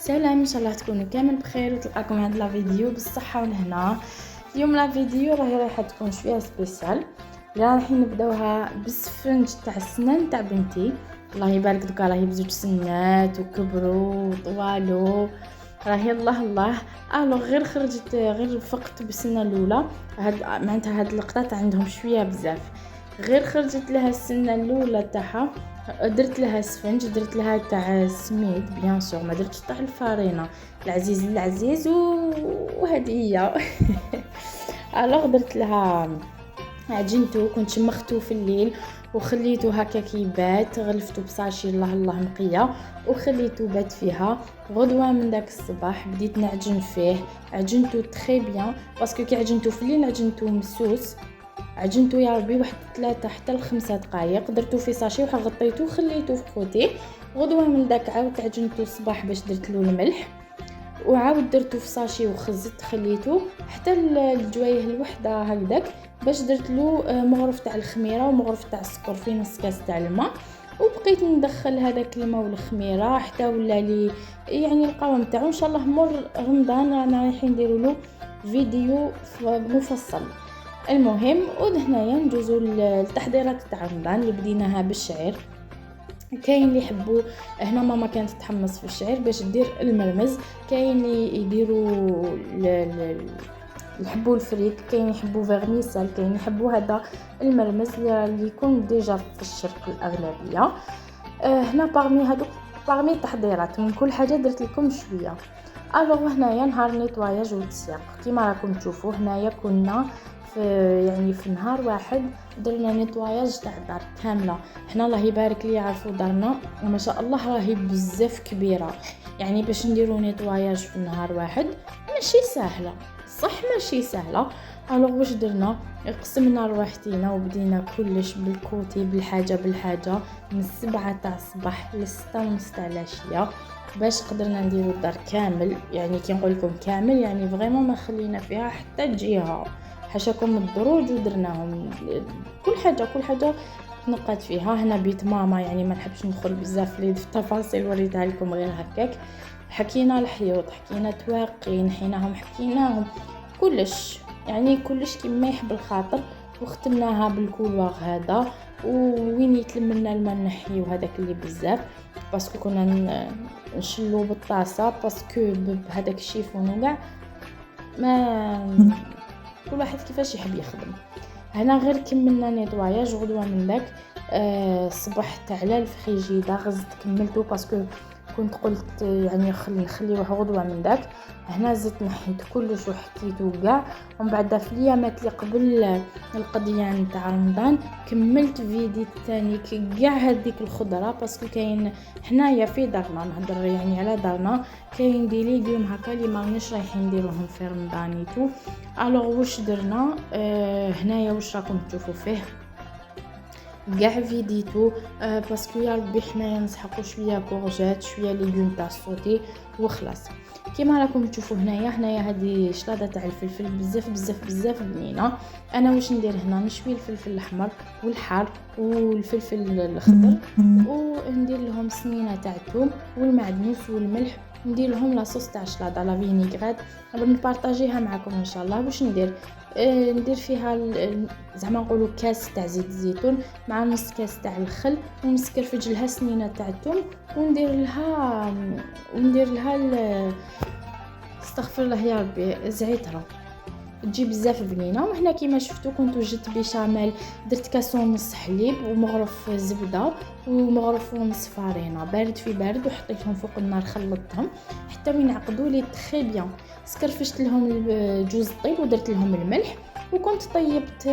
سلام، ان شاء الله تكونوا كامل بخير وتلقاكم هاد لا فيديو بالصحه والهنا. اليوم لا فيديو رايحه تكون شويه سبيسيال. رايحين نبداوها بالسفنج تاع السنان تاع بنتي. الله يبارك دوكا راهي بزوج سنات وكبروا وطوالوا، راهي الله الله. غير خرجت، غير فقت بالسنه الاولى. معناتها هاد اللقطات عندهم شويه بزاف. غير خرجت لها السنه الاولى تاعها، درت لها سفنج، درت لها تاع سميد بيان سور، ما درتش تاع الفارينه العزيز وهذه هي. درت لها عجنته، كنت شمختو في الليل وخليته هكا كيبات، غلفته بصاشي الله الله نقيه وخليته بات فيها. غدوه من داك الصباح بديت نعجن فيه، عجنته تري بيان باسكو كي عجنته في الليل عجنته مسوس. عجنته يا ربي واحد 3 حتى ل5 دقائق، درتو في ساشي وغطيته وخليته في كوتي. غدوه من داك عاود عجنته الصباح باش درت له الملح، وعاود درتو في ساشي وخزت خليته حتى الجوايه الوحده هكذاك، باش درت له مغرف تاع الخميره ومغرف تاع السكر في نص كاس تاع الماء. وبقيت ندخل هذاك الماء والخميره حتى ولا لي يعني القوام تاعو. ان شاء الله مر رمضان رانا رايحين نديروا له فيديو مفصل. المهم ودهنايا ندوزو التحضيرات تاع رمضان اللي بديناها بالشعير. كاين اللي يحبوا، هنا ماما كانت تحمص في الشعير باش دير المرمز، كاين اللي يديروا يحبوا الفريك، كاين يحبوا فيرميسال، كاين يحبوا هذا المرمز اللي يكون ديجا في الشرق الاغلبيه. هنا باغمي التحضيرات من كل حاجه درت لكم شويه. هنايا نهار نيطواياج وتسياق كيما راكم تشوفوا. هنايا كنا في نهار واحد درنا نيطواياج تاع الدار كامله. حنا الله يبارك لي عرفوا دارنا وما شاء الله راهي بزاف كبيره، يعني باش نديرو نيطواياج في نهار واحد ماشي سهله، صح ماشي سهله. واش درنا؟ قسمنا رواحتينا وبدينا كلش بالكوتي بالحاجه من 7 تاع الصباح ل 6:30 تاع العشيه باش قدرنا نديرو الدار كامل. يعني كي نقول لكم كامل يعني فريمون ما خلينا فيها حتى جهه، حاشاكم الدروج ودرناهم كل حاجه تنقات فيها. هنا بيت ماما يعني ما نحبش ندخل بزاف في التفاصيل، وريتها لكم غير هكاك. حكينا الحيوط، حكينا تواقي، نحيناهم، حكيناهم كلش، يعني كلش كيما يحب الخاطر. وختمناها بالكولواغ هذا، ووين يتلم لنا الماء نحيو هذاك اللي بزاف باسكو كنا نشلو بالطاسه باسكو بهذاك الشيفون وكاع ما كل واحد كيفاش يحب يخدم. هنا غير كملنا نيطواياج. غدوه من داك صبحت على الفريجيدا، غزت كملته باسكو كنت قلت يعني نخليوه غدوه من داك. هنا زدت نحيت كلش وحكيته كاع. ومن بعد في الايامات اللي قبل القضيه نتاع رمضان كملت فيديو ثاني كاع هذيك الخضره باسكو كاين حنايا في دارنا، نهضر يعني على دارنا، كاين دي ليغوم هكا اللي مانيش رايحين نديروهم في رمضانيتو. واش درنا؟ هنايا واش راكم تشوفوا فيه كاع فيديتو باسكو يا ربي حنايا نسحقوا شويه كورجات شويه ليغوم تاع السوتي وخلاص. كيما راكم تشوفوا هنايا هذه شلاضه تاع الفلفل بزاف بنينه. انا واش ندير هنا؟ نشوي الفلفل الاحمر والحار والفلفل الخضر، وندير لهم سنينه تاع الثوم والمعدنوس والملح، ندير لهم لاصوص تاع شلاضه لا فينيغريت. نبارطاجيها معكم ان شاء الله. واش ندير فيها زعما نقولوا كاس تاع زيت الزيتون مع نص كاس تاع الخل، ونسكرفج لها سنينه تاع الثوم، وندير لها استغفر الله يا ربي زعتره، تجي بزاف بنينه. وهنا كيما شفتوا كنت وجدت بيشاميل، درت كاس ونص حليب ومغرف زبده ومغرف ونص فارينه بارد في بارد، وحطيتهم فوق النار خلطتهم حتى وين عقدوا لي تري بيان. سكرفشت لهم جوز الطيب ودرت لهم الملح، وكنت طيبت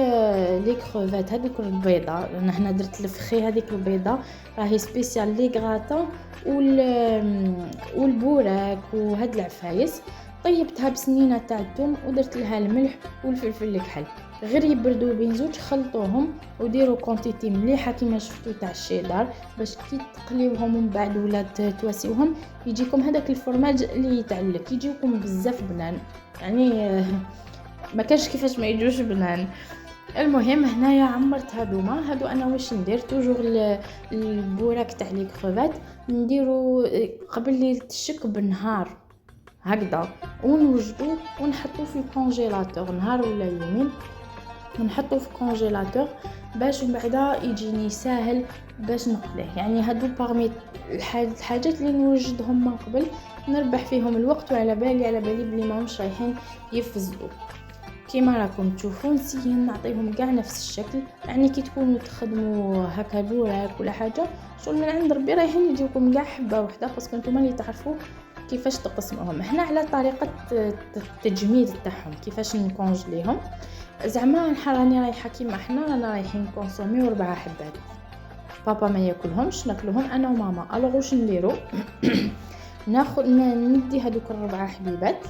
لي كروفات هذوك البيضه. انا هنا درت الفخي هذيك البيضه راهي سبيسيال لي غراتون والبوراك وهاد العفايس. طيبتها بسنينه تاع الثوم ودرت لها الملح والفلفل الكحل، غير يبردوا بين زوج خلطوهم وديروا كونتيتي مليحه كيما شفتوا تاع الشيدار باش كي تقليوهم ومن بعد ولا تواسيوهم يجيكم هذاك الفرماج اللي يتعلك، يجيكم بزاف بنان يعني ما كانش كيفاش ما يجوش بنان. المهم هنايا عمرت هادو انا واش ندير توجور البوراك تاع لي كروفات نديرو قبل لي تشك بالنهار هكذا ونوجدو ونحطو في الكونجيلاتور نهار ولا يومين ونحطو في الكونجيلاتور باش من بعدا يجيني ساهل باش نقليه. يعني هادو باغمي الحاجات اللي نوجدهم من قبل نربح فيهم الوقت وعلى بالي بلي ماهمش رايحين يفزدوا. كيما راكم تشوفون نسيي نعطيهم كاع نفس الشكل. يعني كي تكونوا تخدموا هكا بوراك ولا حاجه شغل من عند ربي رايحين يجيوكم كاع حبه وحده باسكو نتوما اللي تعرفوا كيفاش تقسموهم. هنا على طريقه التجميد تاعهم كيفاش نكونجليهم. زعما راني رايحه كيما حنا رانا رايحين كونسوميو 4 حبات بابا ما ياكلهمش ناكلهم انا وماما. الوغ واش نديرو ناخذ ندي هذوك 4 حبيبات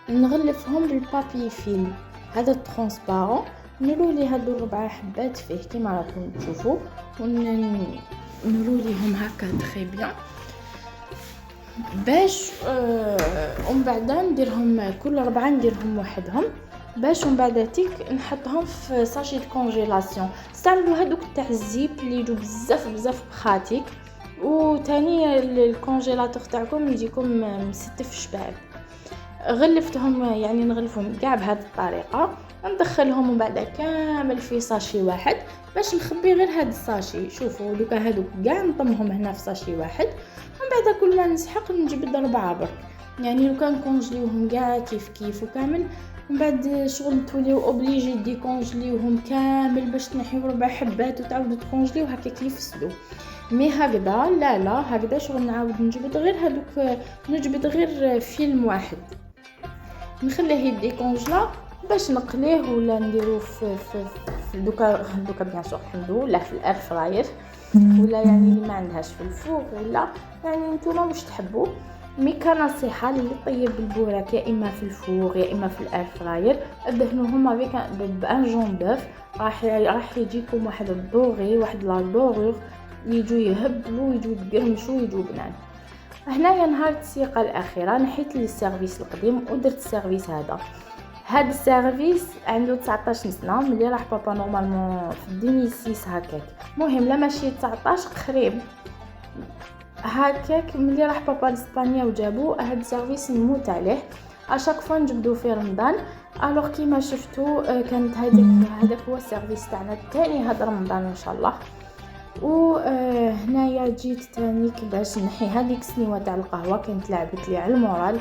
نغلفهم بالبابي فيلم هذا ترونسبارون نرولي هادو 4 حبات فيه كيما راكم تشوفوا ونروليهم هكا تري بيان باش ومن بعد نديرهم كل 4 نديرهم وحدهم باش ومن بعد تيك نحطهم في ساشي دو كونجيلاسيون. استعملوا هذوك تاع الزيب اللي يجوا بزاف بخاتيك وثاني الكونجيلاتور تاعكم يجيكم مستف شباب. غلفتهم يعني نغلفهم كاع بهذه الطريقه ندخلهم ومن بعد كامل في ساشي واحد باش نخبي غير هذا الساشي. شوفوا دوكا هذوك كاع نطمهم هنا في ساشي واحد ومن بعد كل ما نسحق نجبد 4 برك. يعني لو كان كونجليوهم كاع كيف وكامل من بعد شغل توليو اوبليجي دي كونجليوهم كامل باش تنحيو 4 حبات وتعاودوا تكونجليو هكا كيفسدوا. مي هكذا لا هكذا شغل نعاود نجبد غير هذوك نجبد غير فيلم واحد نخليه يدي كونجلا باش نقليه ولا نديرو في دوكا بيان سور الحمد لله في الاير فراير ولا يعني اللي ما عندهاش في الفوق ولا يعني نتوما واش تحبوا. مي كنصيحه اللي طيب البوراك يا اما في الفوق يا اما في الاير فراير دهنوهم افيك بان جون دوف راح يجيكم واحد الدوغي واحد لا دورور يجوا يهبلوا يجوا يقرمشوا يجوا بنان. هنايا نهار التسيقه الاخيره نحيت لي السيرفيس القديم ودرت السيرفيس هذا السيرفيس عنده 19 سنه ملي راح بابا نورمالمون في 2006 هكاك. المهم لا ماشي 19 قريب هكاك ملي راح بابا لاسبانيا وجابو هذا السيرفيس نموت عليه اشاك فوا نجبدو في رمضان. الوغ كيما شفتوا كانت هذاك هو السيرفيس تاعنا الثاني هذا رمضان ان شاء الله. هنايا جيت تانيك باش نحي هذيك السنيوه تاع القهوه كانت لعبت لي على المورال.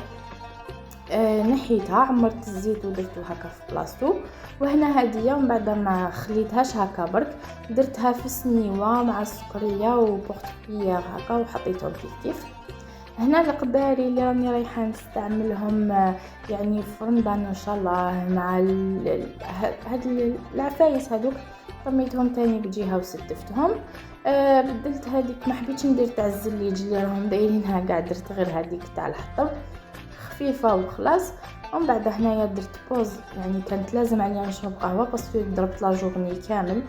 نحيتها عمرت الزيت ودرتو هكا في بلاصتو. وهنا هديه ومن بعد ما خليتهاش هكا برك درتها في السنيوه مع السكريه وبورتبيير هكا وحطيتهم كيف. هنا القباري اللي راني رايحه نستعملهم يعني في رمضان ان شاء الله مع هاد العفايس هذوك طميتهم تاني بجهه وستفتهم. بدلت هذيك ما حبيتش ندير تاع الزليج اللي راهم دايرينها كاع درت غير هذيك تاع الحطب خفيفه وخلاص. ومن بعد هنايا درت بوز يعني كانت لازم عليا نشرب قهوه باسكو ضربت لا جورني كامل.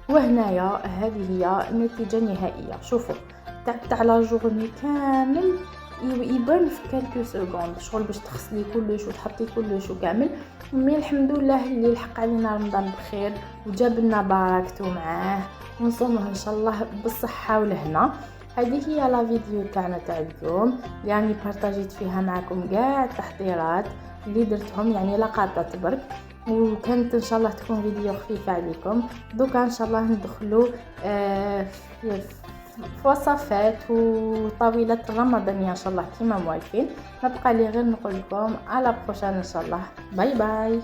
وهنايا هذه هي النتيجه النهائيه. شوفوا تاع لا جورني كامل يبان في كالكو سكوند شغل باش تغسلي كلش وتحطي كلش وكامل. مي الحمد لله اللي لحق علينا رمضان بخير وجاب لنا بركته معاه ونصومه ان شاء الله بالصحه والهنا. هذه هي لا فيديو تاعنا تاع اليوم يعني بارطاجيت فيها معكم كاع التحضيرات اللي درتهم يعني لقطات برك وكانت ان شاء الله تكون فيديو خفيفه عليكم. دوكا ان شاء الله ندخلوا في وصفات وطاولات رمضانيه ان شاء الله كيما موالفين. نبقى لي غير نقول لكم على بروشان ان شاء الله. باي باي.